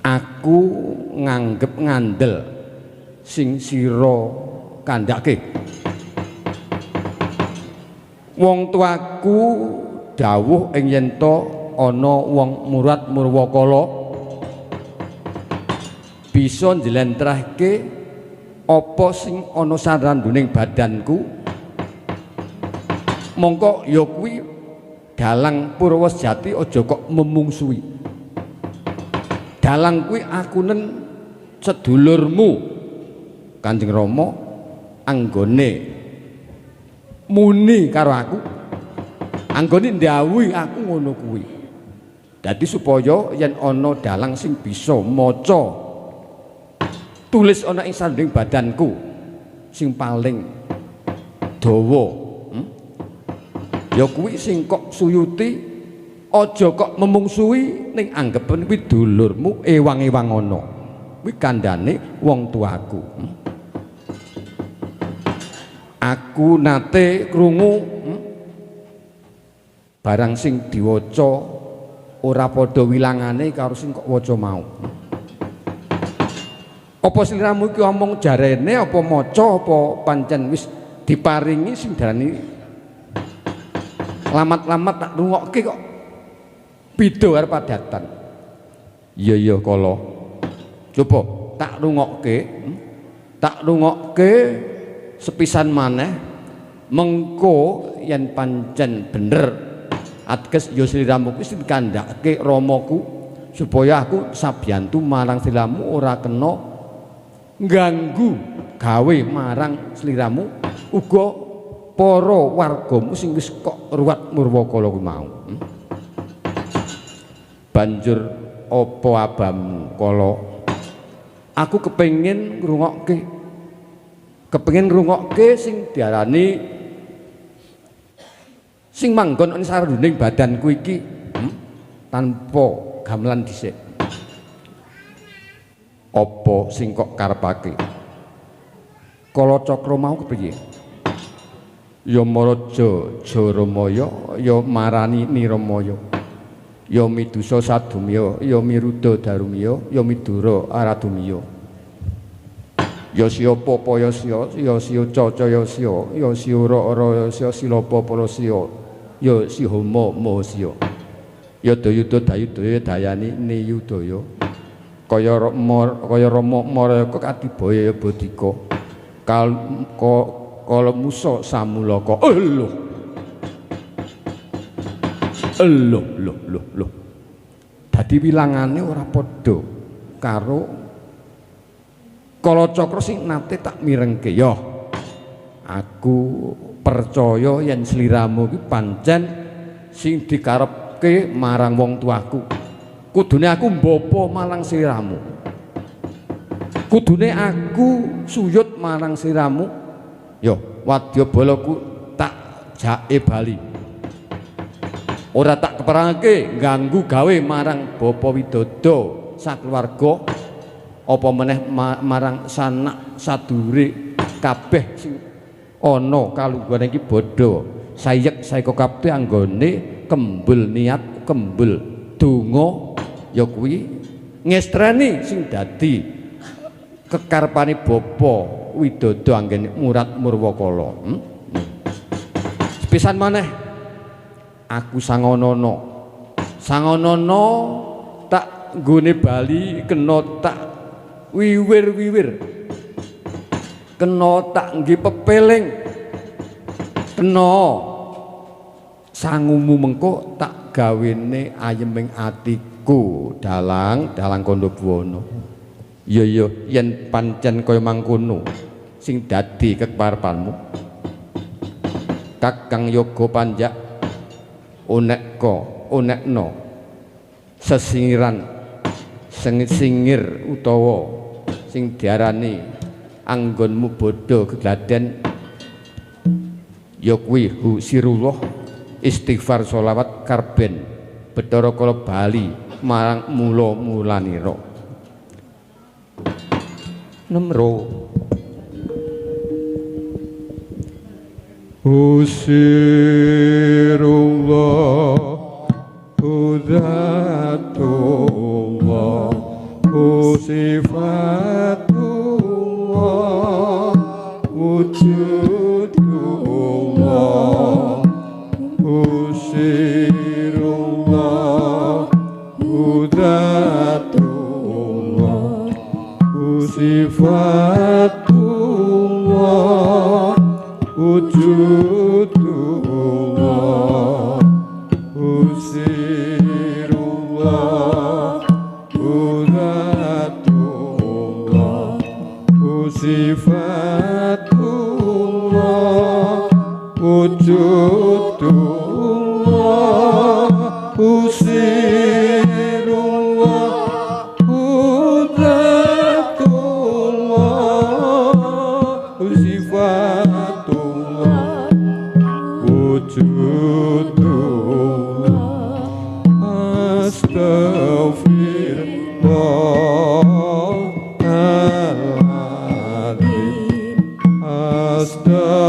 aku nganggep ngandel sing sira kandhake. Wong tuaku dawuh ing yen to ana wong murat Murwakala bisa njlentrehke apa sing ana saranduning badanku, mongko ya kuwi dalang Purwasejati aja kok memungsui. Dalang kuwi akunen sedulurmu Kanjeng Rama anggone muni karo aku, anggone ndhawuhi aku ngono kuwi. Dadi supaya yen ana dalang sing bisa maca tulis ana ing sanding badanku sing paling dawa, ya kuwi sing kok suyuti aja kok memungsui ning anggepen kuwi dulurmu ewang-ewang ana. Kuwi kandhane wong tuaku. Aku nate krungu barang sing diwaca ora padha wilangane karo sing kok waca mau. Apa sliramu iki omong jarene apa maca apa pancen wis diparingi sing darani lamat-lamat tak rungokke kok beda karo padatan. Iya kala. Coba tak rungokke sepisan maneh mengko yen pancen bener ateges ya sliramu kuwi sing kandhake ramaku supaya aku sabiyantu marang sliramu ora kena ngganggu gawe marang sliramu uga para wargamu sing wis kok ruwat Murwakala kuwi mau. Banjur apa abamu kala aku kepengin ngrungokke sing diarani sing manggon ing saranduning badanku iki tanpa gamelan dhisik. Apa sing kok karepake? Kala Cakra mau kepiye? Ya maraja Jaramaya, ya marani Niramaya. Ya midusa Sadumya, ya miruda Darumya, ya midura Aradumya. Ya siapa paya siya, ya siya cacaya siya, ya siura ara siya silapa para siya, ya sihama maha siya. Ya dayuda dayudaya dayani niyudaya. Kaya Rama Marayaka kadibaya Badika. Kala Musa Samulaka. Loh. Dadi wilangane ora padha karo Kala Cakra sing nate tak mirengke. Ya aku percaya yen sliramu iki pancen sing dikarepke marang wong tuaku. Kudune aku mbopo marang sliramu. Kudune aku suyut marang sliramu. Ya wadyabalaku tak jake bali. Ora tak keperangake ganggu gawe marang Bapa Widodha sakeluwarga apa meneh marang sanak sadulure kabeh sing ana kalungguhan iki bodho sayek saeka kabeh anggone kembul niat kembul donga ya kuwi ngestreni sing dadi kekarepane Bapa Widodha anggene Murat Murwakala. Sepisan maneh aku sangonono tak nggone bali kena tak wiwir kena tak nggih pepeling kena sangumu mengko tak gawene ayeming atiku dalang Kandhabuwana. Ya yen pancen kaya mangkono sing dadi kekarepanmu Kakang Yoga Panjak onekno sesingiran singir utawa sing diarani anggonmu bodho gegladen ya kuwi sirullah istighfar sholawat karben Bathara Kala bali marang mula-mulanira. Nemro Sirullah Hudatullah sifatullah wujudullah usirullah udatullah sifatullah wujudullah usirullah udatullah sifatullah wujudullah usirullah udatullah sifatullah wujudullah astaghfirullahaladzim astaghfirullahaladzim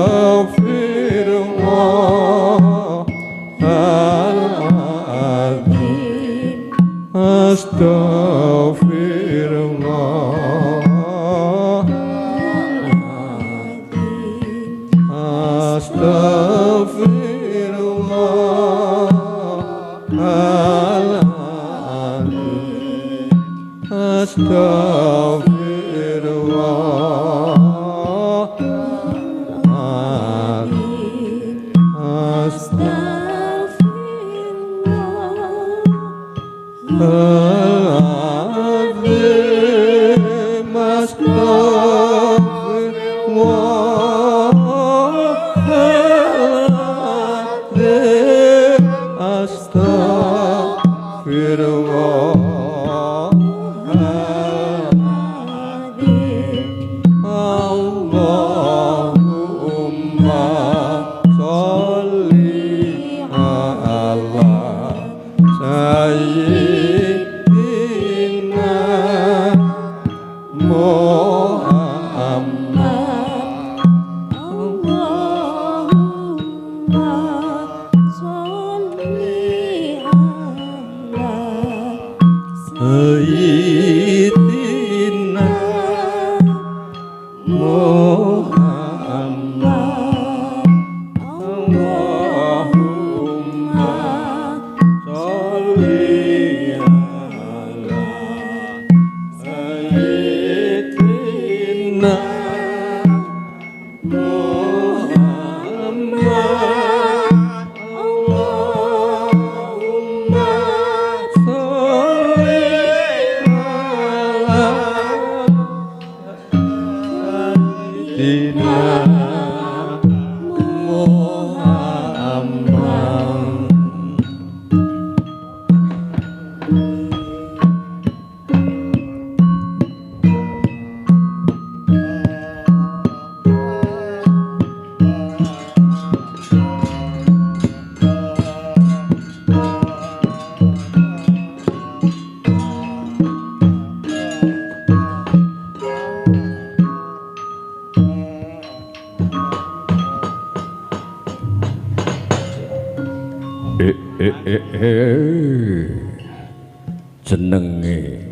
jenenge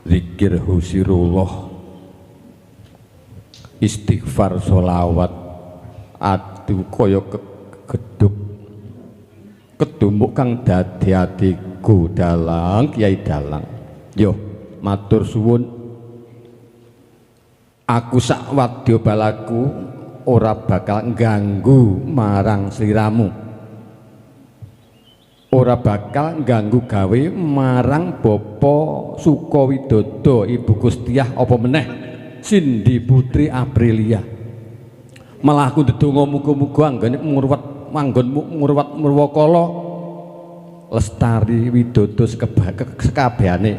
zikir husirullah istighfar sholawat adu kaya gedhuk kedumuk kang dadi atiku dalang Kiai Dalang. Yo matur suwun aku sak wadya balaku ora bakal ganggu marang sliramu, ora bakal ganggu gawe marang Bapa Sukawidodo Ibu Gustiah apa meneh Sindi Putri Aprilia. Malah aku ndedonga muga-muga anggone manggonmu ngurwat murwakala lestari widodo sekabehane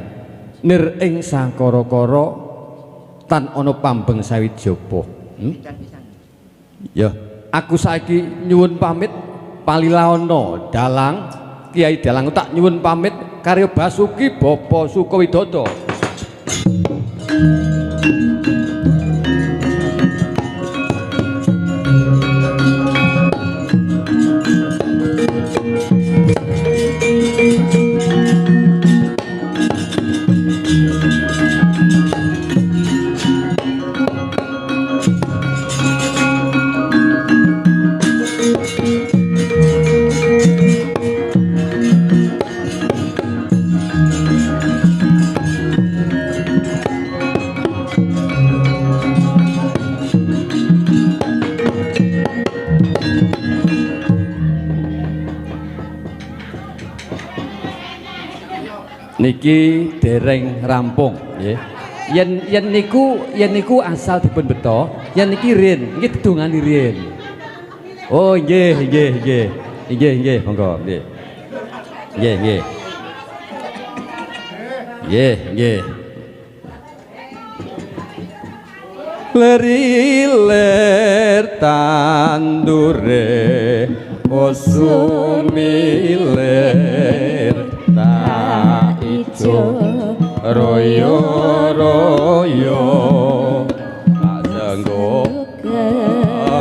nir ing sakara-kara tan ana pambeng sawijapa. Ya, aku saiki nyuwun pamit Palilawana Dalang Kiai Dalang tak nyuwun pamit karya Basuki Bapa Sukawidodo. niki dereng rampung nggih. Yen niku asal dipun beto, yen niki rin, niki dedungane rin. Oh nggih, monggo nggih. Nggih. Leriler tandure osumiler ta ijo royo ajenggo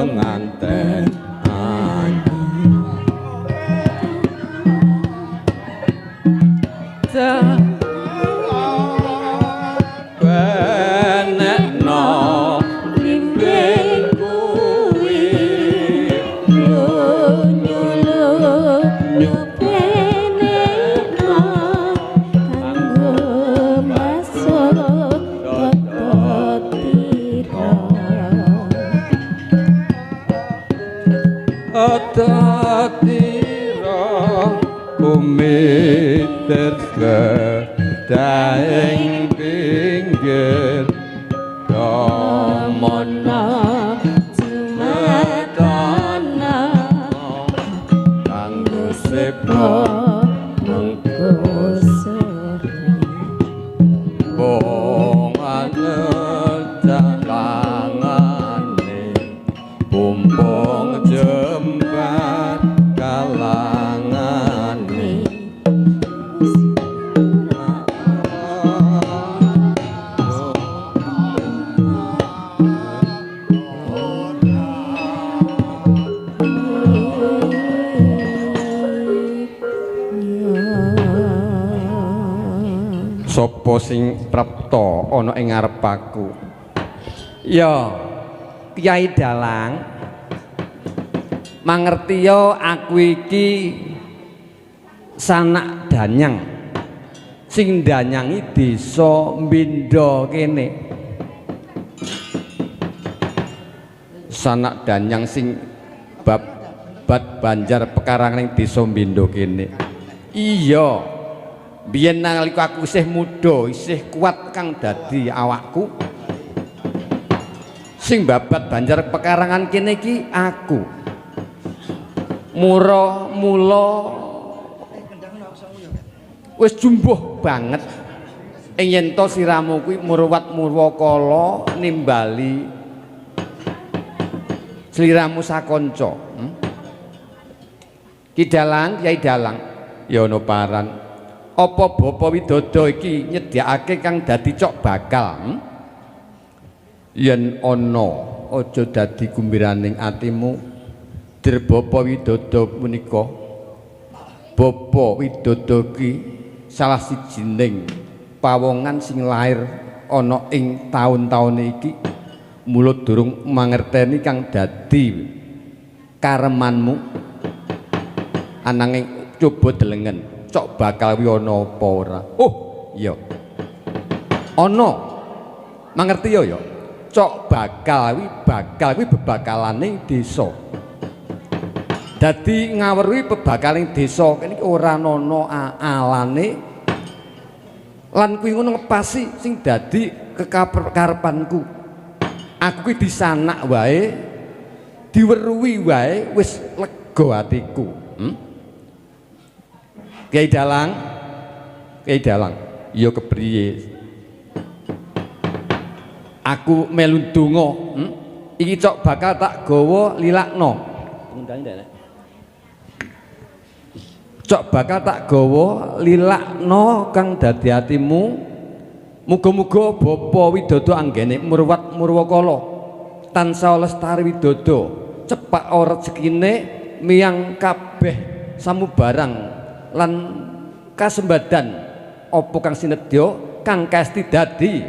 nganten daeng pinggir domona jumatana kanggo sepo mengkusuri bongane jalangane bumbung jembat kalangane sapa sing prapta ana ing ngarep aku ya Kyai Dalang mangertiya aku iki sanak danyang sing danyangi desa Mbindo kene sanak danyang sing babat banjar pekarangan ing desa Mbindo kene iya biyen nalika aku isih muda, isih kuat kang dadi awakku. Sing babat banjar pekarangan kene iki aku. Mula wis jumbuh banget. Ing yen to siramu kuwi murwat murwakala nimbali sliramu sakanca. Ki Dalang, Kyai Dalang, ya ana paran. Apa Bapa Widodo iki nyediakake kang dadi cok bakal yen ana aja dadi gumbiraning atimu dir Bapa Widodo punika Bapa Widodo ki salah sijining pawongan sing lair ana ing taun-taun iki mula durung mangerteni kang dadi karemanmu ananging coba delengen cok bakal wi ana apa ora. Oh iya ana mangerti ya cok bakal wi bebakalane desa dadi ngaweruhi pebakaling desa kene ora ana alane lan kuwi ngono ngepasi sing dadi kekarepanku aku kuwi disanak wae diweruhi wae wis lega atiku. Kyai Dalang, iya kepriye? Aku melu donga, iki cok bakal tak gawa lilakno. Cok bakal tak gawa lilakno kang dadi atimu. Muga-muga Bapa Widodo anggene murwat murwakala tansah lestari Widodo cepak rezekine miyang kabeh samubarang lan kasembadan apa kang sinedya kang kasti dadi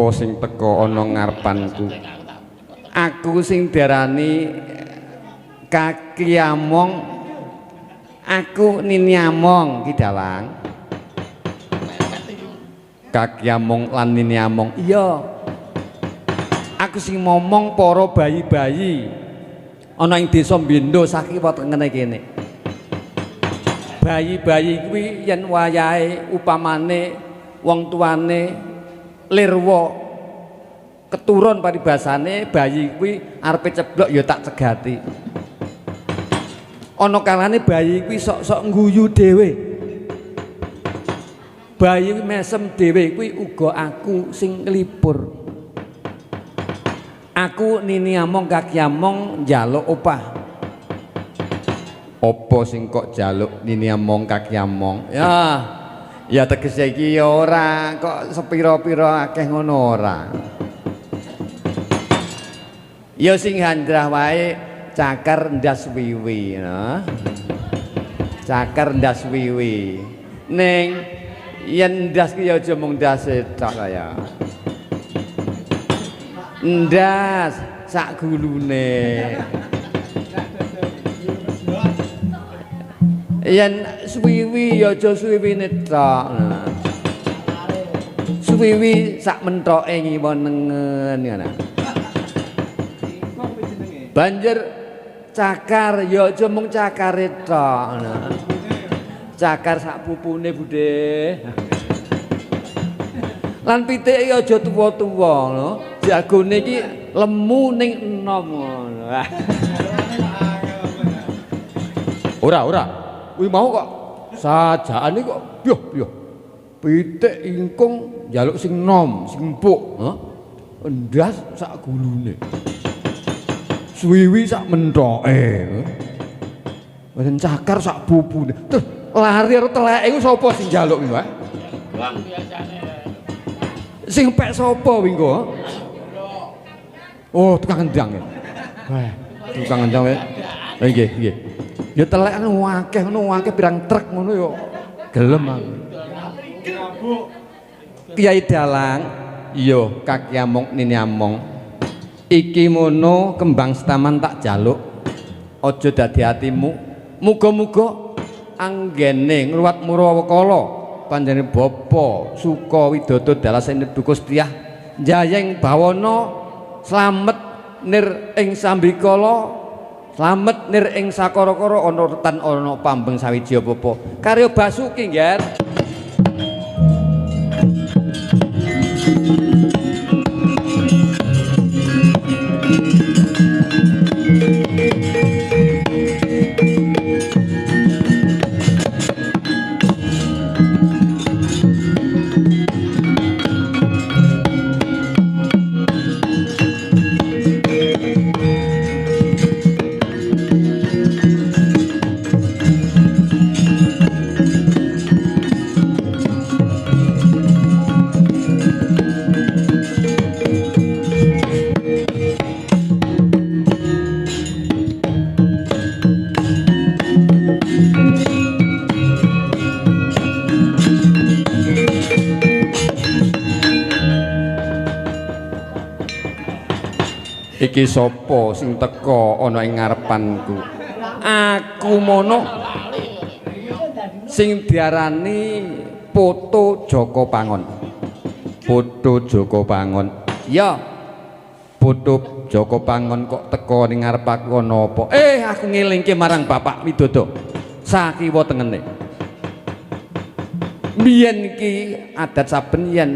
Apa sing teka ana ngarepanku? Aku sing diarani Kaki Among. Aku Nini Among Ki Dalang. Kaki Among lan Nini Among. Iya. Aku sing momong para bayi-bayi ana ing desa Mbendo sakiwa tengene kene. Bayi-bayi kuwi yen wayahe upamane wong tuane lirwa keturun paribasane bayi kuwi arepe ceblok ya tak cegati. Ana kalane bayi kuwi sok-sok ngguyu dhewe. Bayi kuwi mesem dhewe kuwi uga aku sing nglipur. Aku Nini Among Kaki Among njaluk opah. Apa sing kok jaluk Nini Among Kaki Among? Ya tegese iki ya ora kok sepira-pira akeh ngono ora. Ya sing handrah wae cakar ndas wiwi, nah. Cakar ndas wiwi. Ning yen ndas ki ya aja mung ndas tok ya. Ndas sak gulune. Yen suwiwi ya aja suwiwine tok. Suwiwi sak mentoke ngiwa nengen ngono. Banjur cakar ya aja mung cakare tok. Cakar sak pupune Budhe. Lan pitike ya aja tuwa-tuwa ngono. Jagone iki lemu ning enom ngono. Ora. Kuwi mau kok sajane kok piye. Pitik ingkung njaluk sing nom, sing empuk, ndas sak gulune. Suwiwi sak mentoke. Wis cakar sak bubune. Terus lari karo teleke iku sapa sing njaluk iki, Pak? Bang biasane. Sing pek sapa wingko? Oh, tukang endang ya. Wah, tukang endang ya. Nggih. Ya telek ngono akeh pirang truk ngono ya. Gelem aku. Kiai Dalang, iya Kaki Among Nini Among. Iki mono kembang setaman tak jaluk. Aja dadi atimu. Muga-muga anggene ngruwat Murawakala panjenengan Bapa Suka Widodо dalasane Duka Setyah njayeng bawana slamet nir ing sambikala. Slamet nir ing sakara-kara ana retan ana pambeng sawiji apa-apa. Karya Basuki nggih. Iki sapa sing teka ana ing ngarepanku? Aku mono sing diarani Poto Joko Pangon. Poto Joko Pangon. Ya. Poto Joko Pangon kok teka ning ngarepku ana apa? Aku ngelingke marang Bapak Widodo. Sakiwa tengene. Biyen iki adat saben yen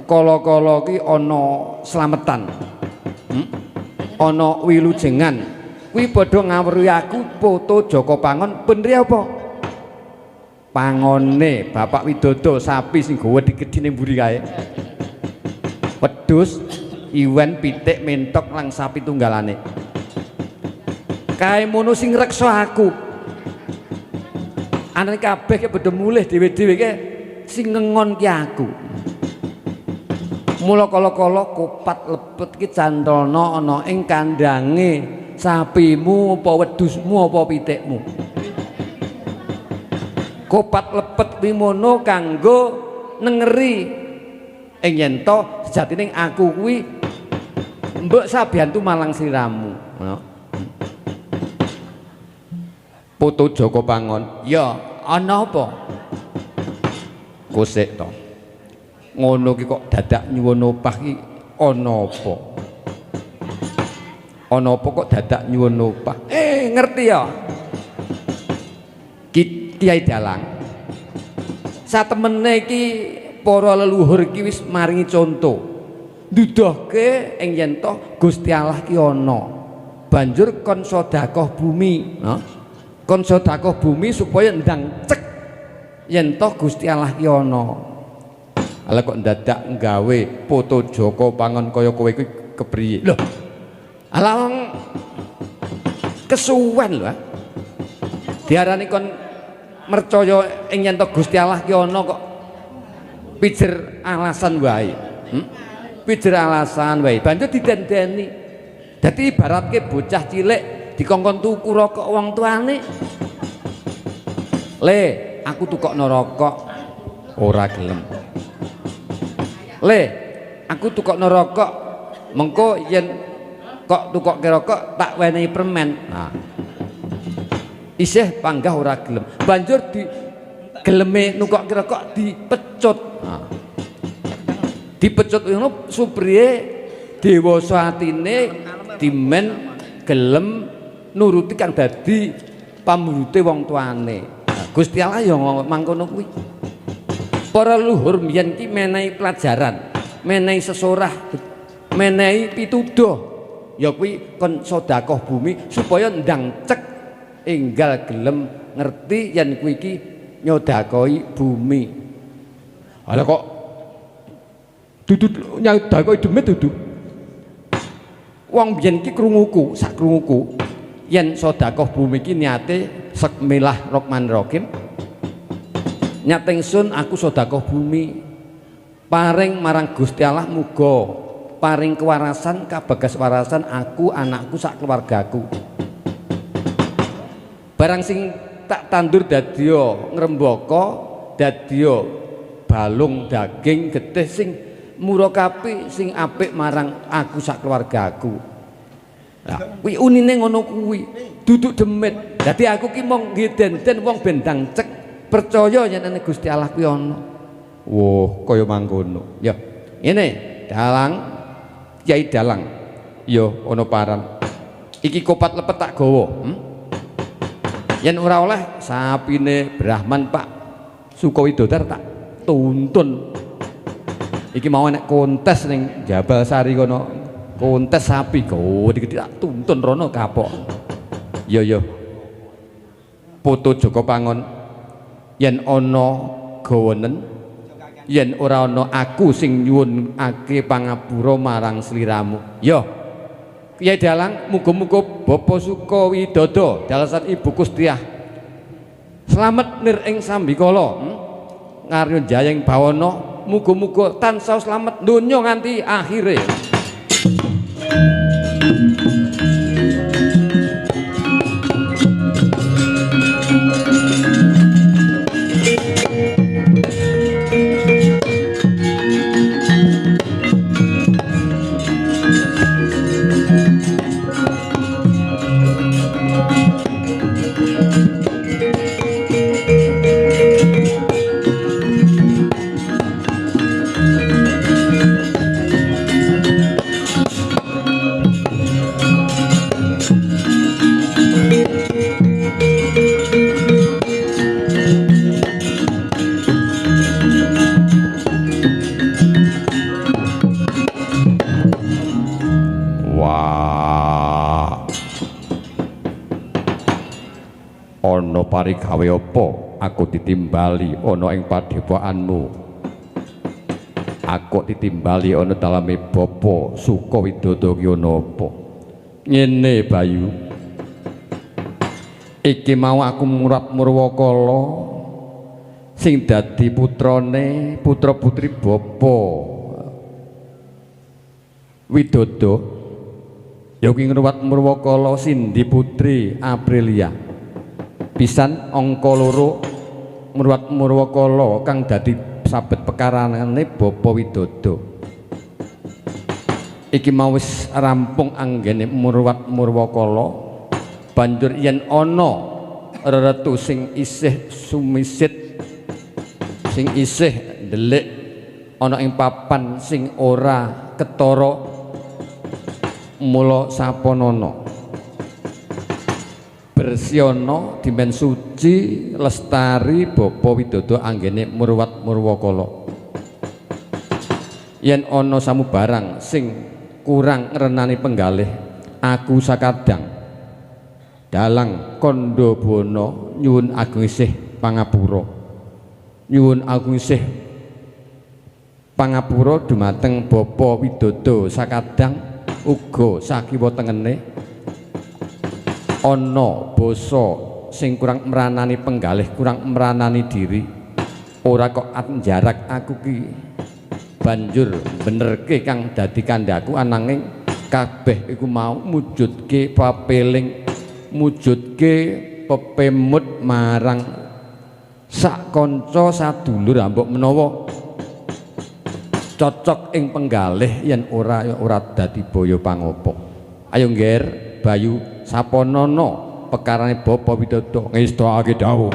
kala-kala ki ana slametan. Ana wilujengan kuwi padha ngawruhi aku Poto Joko Pangon bener apa? Pangone Bapak Widodo sapi sing gawa digedhi ning mburi kae. Wedhus, iwen, pitik, mentok lang sapi tunggalane. Kae mono sing reksa aku. Anane kabeh ki padha mulih dhewe-dhewe ki sing ngengon ki aku. Mula kala-kala kopat lepet ki cantolna ana ing kandange sapimu apa wedhusmu apa pitikmu. Kopat lepet kuwi mono kanggo nengeri ing yen to sejatine aku kuwi mbok sabiyantu malang sliramu. Putu Joko Pangon, ya ana apa? Kusik to. Ngono ki kok dadak nyuwun opah ki ana apa? Ana apa kok dadak nyuwun opah? Ngerti ya? Kiai Dalang. Satemene iki para leluhur iki wis maringi conto. Nduduhke ing yen to Gusti Allah ki ana. Banjur kon sedekah bumi, kon sedekah bumi supaya ndang cek yen to Gusti Allah ki ana. Ala kok ndadak nggawe foto Joko Pangon kaya kowe kuwi kepriye? Lho. Ala kesuwen lho. Diarani kon mercaya ing yen to Gusti Allah ki ana kok pijer alasan wae. Pijer alasan wae. Banjur didendeni. Dadi ibaratke bocah cilik dikongkon tuku rokok wong tuane. Le, aku tukokno rokok ora gelem. Le, aku tukokno rokok mengko yen kok tukokke rokok tak wenehi permen. Nah. Isih panggah ora gelem. Banjur di geleme nukokke rokok dipecut. Nah. Dipecut ngono supriye dewasa atine dimen gelem nuruti kang dadi pamurute wong tuane. Nah, Gusti Allah ya mangkono kuwi. Para luhur mbiyen ki menehi pelajaran, menehi sesorah, menehi pituduh. Ya kuwi kon sedekah bumi supaya ndang cek enggal gelem ngerti yen kuwi iki nyodakoi bumi. Ala kok dudu nyodakoi demit dudu. Wong biyen ki krunguku, sak krunguku yen sedekah bumi ki niate Bismillahirrahmanirrahim. Nyat ingsun aku sedekah bumi paring marang Gusti Allah muga paring kewarasan kabagas warasan aku anakku sak keluargaku. Barang sing tak tandur dadya ngrembaka dadya balung daging getih sing murakapi sing apik marang aku sak keluargaku. Lah kuwi unine ngono kuwi, duduk demit. Dadi aku ki mong ngiden-den wong ben ndang cek percaya yen Gusti Allah kuwi ana. Woh, kaya mangkono. Ya, ngene, Dalang, Kyai Dalang. Ya ana paran. Iki kopat lepet tak gawa. Yen ora oleh sapine Brahman Pak Sukawidodar tak tuntun. Iki mau nek kontes ning Jabal Sari kono, kontes sapi gede tak tuntun rono kapok. Ya ya. Foto Joko Pangon yen ana gawenen yen ora ana aku sing nyuwunake pangapura marang sliramu. Ya. Kyai Dalang muga-muga Bapak Sukawidodo dalasan Ibu Kustiah slamet nir ing sambikala ngarya jayeng bawana muga-muga tansah slamet donya nganti akhire. Parigawe apa aku ditimbali ana ing padepokanmu. Aku ditimbali ana daleme Bapa Sukawidodo ki ana apa? Ngene Bayu. Iki mau aku murat Murwakala sing dadi putrane putra putri Bapa Widodo. Ya kuwi ngruwat Murwakala Sindi Putri Aprilia. Pisan angka loro Murwakala kang dadi sabet pekarane Bapa Widodo. iki mau wis rampung anggene Murwat Murwakala banjur yen ana reretu sing isih sumisit sing isih ndelik ana ing papan sing ora ketara mula sapanana bersiana dimen suci lestari bapa widodо anggene Murwat Murwakala yen ana samubarang sing kurang renani penggalih aku sakadang dalang kandha bana nyuwun agung isih pangapura nyuwun agung isih pangapura dumateng bapa widodо sakadang uga sakiwa tengene ana basa sing kurang meranani penggalih kurang meranani diri ora kok jarak aku ki banjur benerke kang dadi kandhaku ananging kabeh iku mau mujudke papeling mujudke pepemut marang sak kanca sadulur ambok menawa cocok ing penggalih yen ora ya ora dadi baya pangapa ayo ngger Bayu sapanana pekarane bapa widodо ngestokake dawuh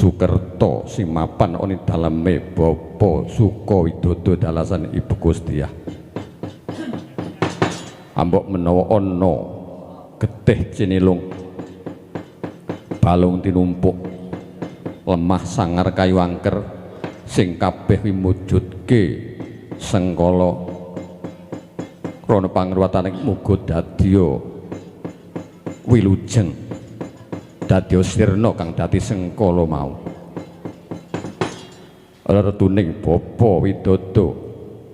Sukerto sing mapan oni daleme Bapa Sukawidodo dalasan Ibu Gustiah ambok menawa ana getih cinilung balung tinumpuk lemah sangar kayu angker sing kabeh wimujudke sengkala krana pangruwataning muga dadya wilujeng dadya sirna kang dadi sengkala mau retuning Bapa Widodо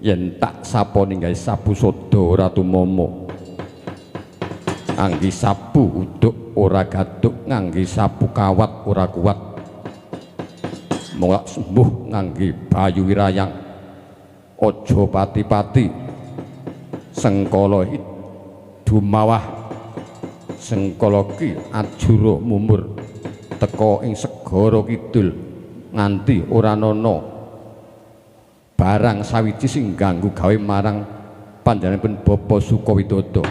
yen tak sapa ninggahi sapu sada Ratu Momo ngangge sapu uduk ora gaduk ngangge sapu kawat ora kuat mongak sembuh ngangge Bayu Wirayang aja pati-pati sengkala dumawah sengkala ki ajura mumur teka ing segara kidul nganti ora ana barang sawiji sing ganggu gawe marang panjenenganipun Bapa Sukawidodo.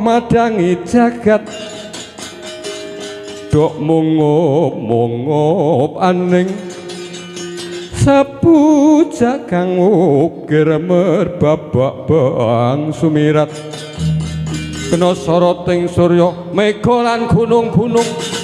Madangi jagat medhok mongop aning sapu jakang ukir merbabak bang sumirat kena soroting surya mega lan gunung-gunung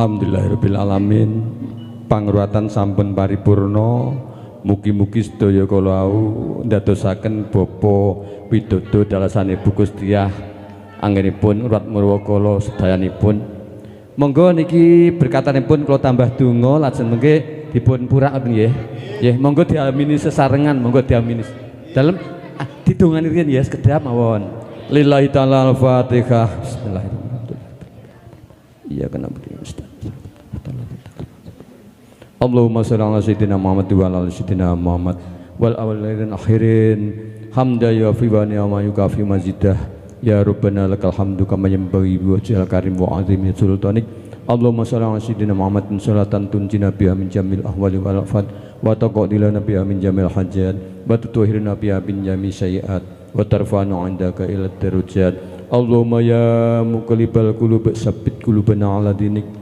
Alhamdulillahirabbil alamin. Pangruatan sampun paripurna. Mugi-mugi sedaya kala au ndadosaken bapa widodo dalasane Bu Gustiah anggenipun Urat Murwakala sedayanipun. Monggo niki berkatanipun kula tambah donga lajeng mengke dipun purak nggih. Nggih, monggo diamini sesarengan, monggo diamini. Dalem didongani riyen ya sekedap mawon. Lillahi ta'ala al-Fatihah. Bismillahirrahmanirrahim. Iya kena beri Ustaz. Allahumma shalli ala sayyidina Muhammad wa ala sayyidina Muhammad wal awwalin akhirin hamda ya fi wa ni'ma yukafi mazidah ya rabbana lakal hamdu kama yanbaghi bi wajhil karim wa azimi sultanik. Allahumma shalli ala sayyidina Muhammadin sholatan tunjina biha min jamil ahwali wal afat wa taqdilana biha min jamil hajat wa tutuhirna biha min jami sayiat wa tarfa'na 'indaka ila darajat. Allahumma ya muqallibal qulub tsabbit qulubana 'ala dinik.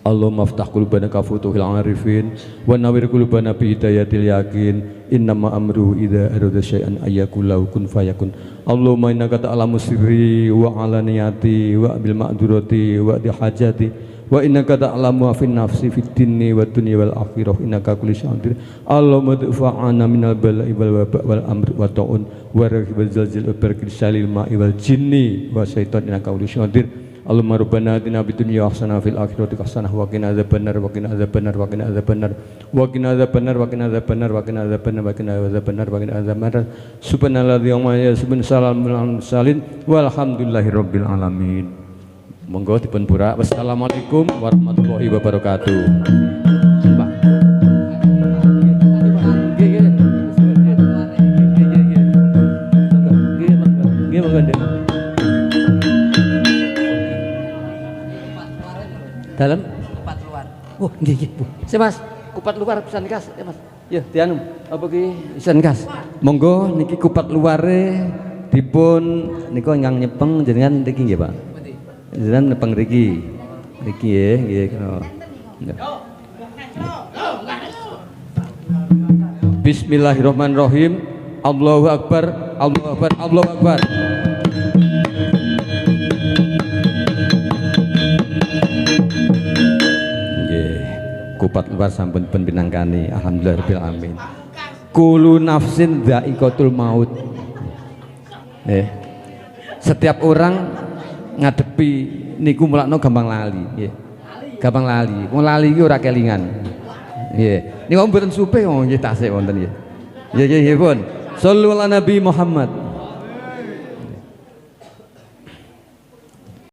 Allahumma aftah qulubana ka futuhil arifin wa nawwir qulubana bi hidayatil yakin. Innama amruhu idza arada syai'an ayyakul lahu kun fayakun. Allahumma innaka ta'lamu sirri wa 'alaniyati wa bil ma'durati wa di hajati wa innaka ta'lamu fi nafsi fid dinni wa dunya wal akhirah innaka kulli syai'in qadir. Allahumma dfa'ana minal bala'i wal waba' wal amri wa ta'un wa raghib wal zalzal wa barakil salil ma'i wal jinni wa syaitan innaka kulli syai'in qadir. Allahumma rabbana atina fid dunya hasanah fil akhirati hasanah wa qina adzabannar wa qina adzabannar wa qina adzabannar wa qina adzabannar wa qina adzabannar wa qina adzabannar wa qina adzabannar wa qina adzabannar subhanalladzi wa salamun salin walhamdulillahirabbil alamin. Monggo dipun pura. Wassalamualaikum warahmatullahi wabarakatuh. Dalam kupat luar. Oh, nggih Bu. Si Mas, kupat luar pisan kas, ya Mas. Ya, dianu apa ki pisan kas. Monggo niki kupat luare dipun nika ingkang nyepeng jenengan niki nggih, Pak. Jenengan nyepeng niki. Niki nggih kena. Bismillahirrahmanirrahim. Allahu akbar, Allahu akbar, Allahu akbar. Kupat luar sampun pun pinangkani alhamdulillahirabbil alamin. Kullu nafsin dha'iqatul maut. Setiap orang ngadepi niku mulakno gampang lali, nggih. Gampang lali. Wong lali iki ora kelingan. Nggih. Niku mboten supih nggih tasik wonten nggih. Nggih pun. Shallu ala Nabi Muhammad.